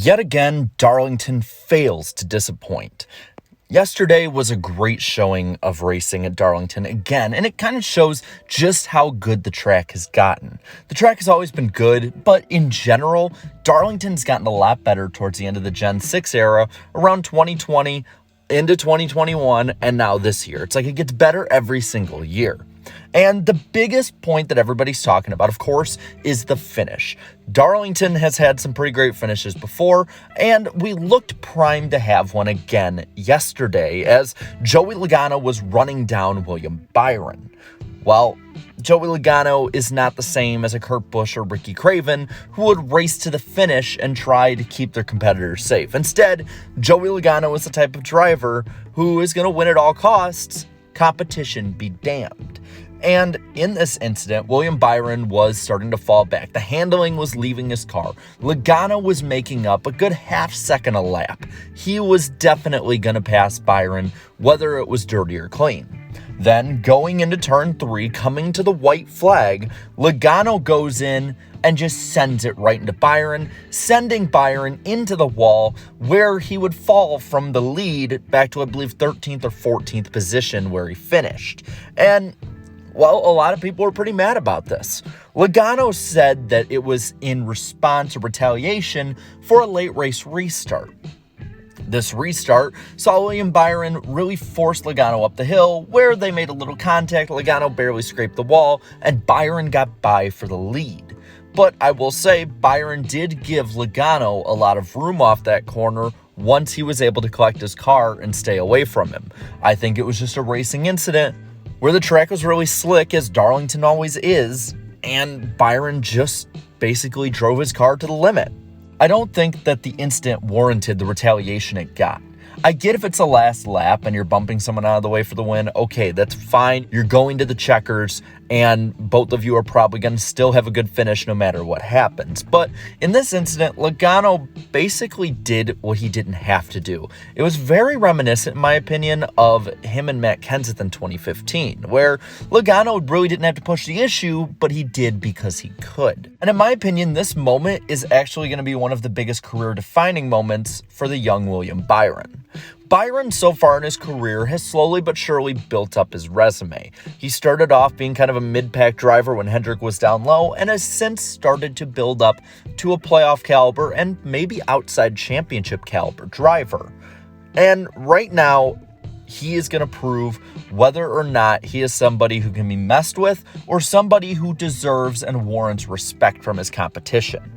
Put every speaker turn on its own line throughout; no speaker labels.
Yet again, Darlington fails to disappoint. Yesterday was a great showing of racing at Darlington again, and it kind of shows just how good the track has gotten. The track has always been good, but in general, Darlington's gotten a lot better towards the end of the Gen 6 era, around 2020, into 2021, and now this year. It's like it gets better every single year. And the biggest point that everybody's talking about, of course, is the finish. Darlington has had some pretty great finishes before, and we looked primed to have one again yesterday as Joey Logano was running down William Byron. Well, Joey Logano is not the same as a Kurt Busch or Ricky Craven who would race to the finish and try to keep their competitors safe. Instead, Joey Logano is the type of driver who is going to win at all costs, competition be damned. And in this incident, William Byron was starting to fall back. The handling was leaving his car. Logano was making up a good half second a lap. He was definitely going to pass Byron, whether it was dirty or clean. Then, going into turn 3, coming to the white flag, Logano goes in and just sends it right into Byron, sending Byron into the wall where he would fall from the lead back to, I believe, 13th or 14th position where he finished. And well, a lot of people were pretty mad about this. Logano said that it was in response or retaliation for a late race restart. This restart saw William Byron really force Logano up the hill, where they made a little contact. Logano barely scraped the wall, and Byron got by for the lead. But I will say, Byron did give Logano a lot of room off that corner once he was able to collect his car and stay away from him. I think it was just a racing incident where the track was really slick, as Darlington always is, and Byron just basically drove his car to the limit. I don't think that the incident warranted the retaliation it got. I get if it's a last lap and you're bumping someone out of the way for the win, okay, that's fine. You're going to the checkers, and both of you are probably going to still have a good finish no matter what happens. But in this incident, Logano basically did what he didn't have to do. It was very reminiscent, in my opinion, of him and Matt Kenseth in 2015, where Logano really didn't have to push the issue, but he did because he could. And in my opinion, this moment is actually going to be one of the biggest career-defining moments for the young William Byron. Byron, so far in his career, has slowly but surely built up his resume. He started off being kind of a mid-pack driver when Hendrick was down low, and has since started to build up to a playoff caliber and maybe outside championship caliber driver. And right now, he is going to prove whether or not he is somebody who can be messed with or somebody who deserves and warrants respect from his competition.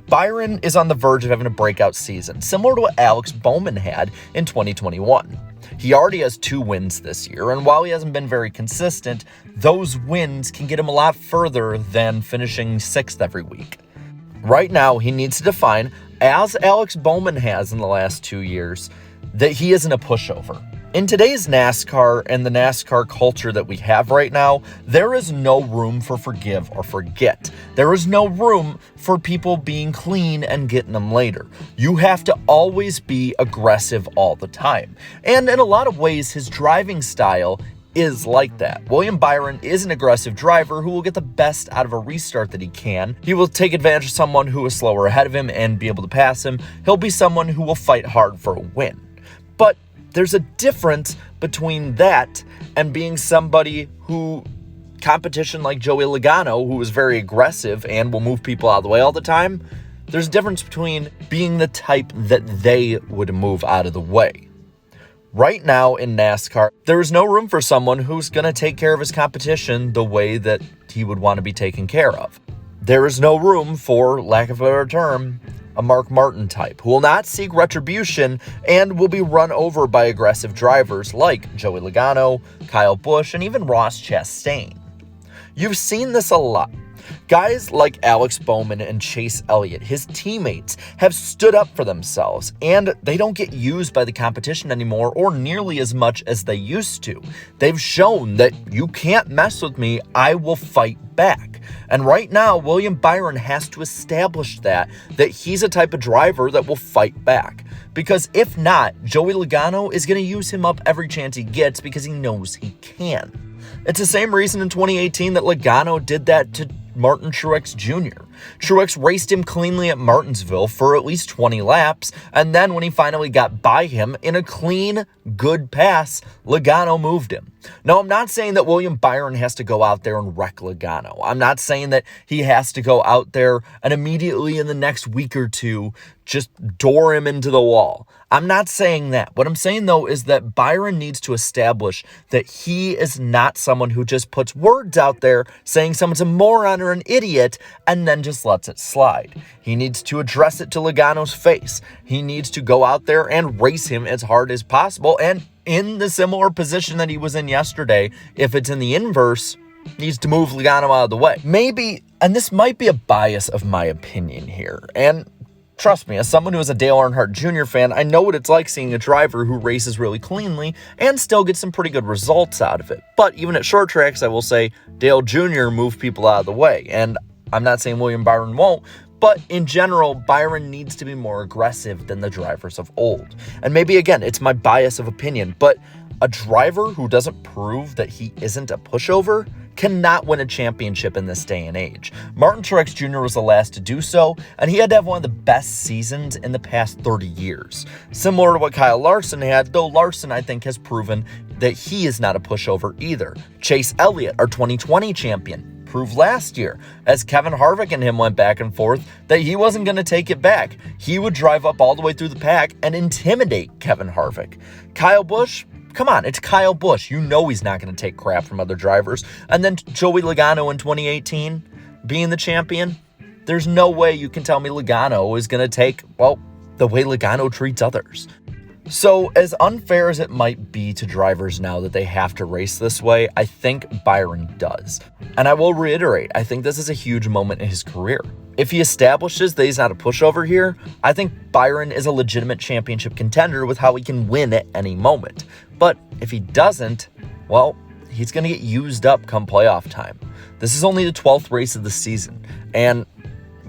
Byron is on the verge of having a breakout season, similar to what Alex Bowman had in 2021. He already has 2 wins this year, and while he hasn't been very consistent, those wins can get him a lot further than finishing 6th every week. Right now, he needs to define, as Alex Bowman has in the last 2 years, that he isn't a pushover. In today's NASCAR and the NASCAR culture that we have right now, there is no room for forgive or forget. There is no room for people being clean and getting them later. You have to always be aggressive all the time. And in a lot of ways, his driving style is like that. William Byron is an aggressive driver who will get the best out of a restart that he can. He will take advantage of someone who is slower ahead of him and be able to pass him. He'll be someone who will fight hard for a win. But there's a difference between that and being somebody who, competition like Joey Logano, who is very aggressive and will move people out of the way all the time, there's a difference between being the type that they would move out of the way. Right now in NASCAR, there is no room for someone who's going to take care of his competition the way that he would want to be taken care of. There is no room for, lack of a better term, a Mark Martin type, who will not seek retribution and will be run over by aggressive drivers like Joey Logano, Kyle Busch, and even Ross Chastain. You've seen this a lot. Guys like Alex Bowman and Chase Elliott, his teammates, have stood up for themselves, and they don't get used by the competition anymore or nearly as much as they used to. They've shown that you can't mess with me, I will fight back. And right now, William Byron has to establish that he's a type of driver that will fight back. Because if not, Joey Logano is going to use him up every chance he gets because he knows he can. It's the same reason in 2018 that Logano did that to Martin Truex Jr. Truex raced him cleanly at Martinsville for at least 20 laps, and then when he finally got by him in a clean, good pass, Logano moved him. Now, I'm not saying that William Byron has to go out there and wreck Logano. I'm not saying that he has to go out there and immediately in the next week or two just door him into the wall. I'm not saying that. What I'm saying, though, is that Byron needs to establish that he is not someone who just puts words out there saying someone's a moron or an idiot and then just lets it slide. He needs to address it to Logano's face. He needs to go out there and race him as hard as possible, and in the similar position that he was in yesterday, if it's in the inverse, needs to move Logano out of the way. Maybe, and this might be a bias of my opinion here, and trust me, as someone who is a Dale Earnhardt Jr. fan, I know what it's like seeing a driver who races really cleanly and still gets some pretty good results out of it. But even at short tracks, I will say Dale Jr. moved people out of the way, and I'm not saying William Byron won't, but in general, Byron needs to be more aggressive than the drivers of old. And maybe, again, it's my bias of opinion, but a driver who doesn't prove that he isn't a pushover cannot win a championship in this day and age. Martin Truex Jr. was the last to do so, and he had to have one of the best seasons in the past 30 years. Similar to what Kyle Larson had, though Larson, I think, has proven that he is not a pushover either. Chase Elliott, our 2020 champion, proved last year, as Kevin Harvick and him went back and forth, that he wasn't going to take it back. He would drive up all the way through the pack and intimidate Kevin Harvick. Kyle Busch, come on, it's Kyle Busch. You know he's not going to take crap from other drivers. And then Joey Logano in 2018, being the champion, there's no way you can tell me Logano is going to take, well, the way Logano treats others. So as unfair as it might be to drivers now that they have to race this way, I think Byron does. And I will reiterate, I think this is a huge moment in his career. If he establishes that he's not a pushover here, I think Byron is a legitimate championship contender with how he can win at any moment. But if he doesn't, well, he's going to get used up come playoff time. This is only the 12th race of the season, and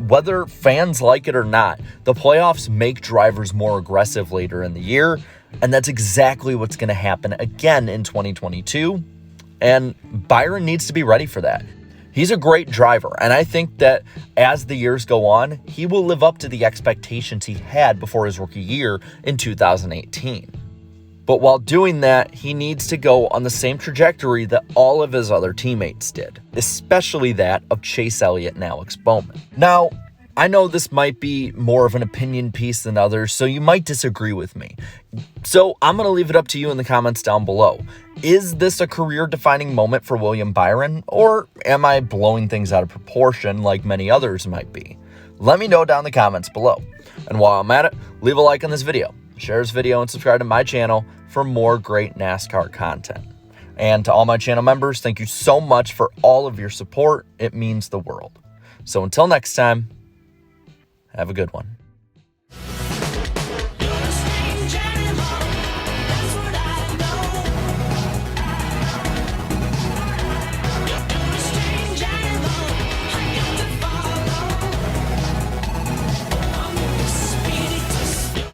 whether fans like it or not, the playoffs make drivers more aggressive later in the year, and that's exactly what's going to happen again in 2022, and Byron needs to be ready for that. He's a great driver, and I think that as the years go on, he will live up to the expectations he had before his rookie year in 2018. But while doing that, he needs to go on the same trajectory that all of his other teammates did, especially that of Chase Elliott and Alex Bowman. Now, I know this might be more of an opinion piece than others, so you might disagree with me. So I'm going to leave it up to you in the comments down below. Is this a career-defining moment for William Byron, or am I blowing things out of proportion like many others might be? Let me know down in the comments below. And while I'm at it, leave a like on this video, share this video, and subscribe to my channel for more great NASCAR content. And to all my channel members, thank you so much for all of your support. It means the world. So until next time, have a good one.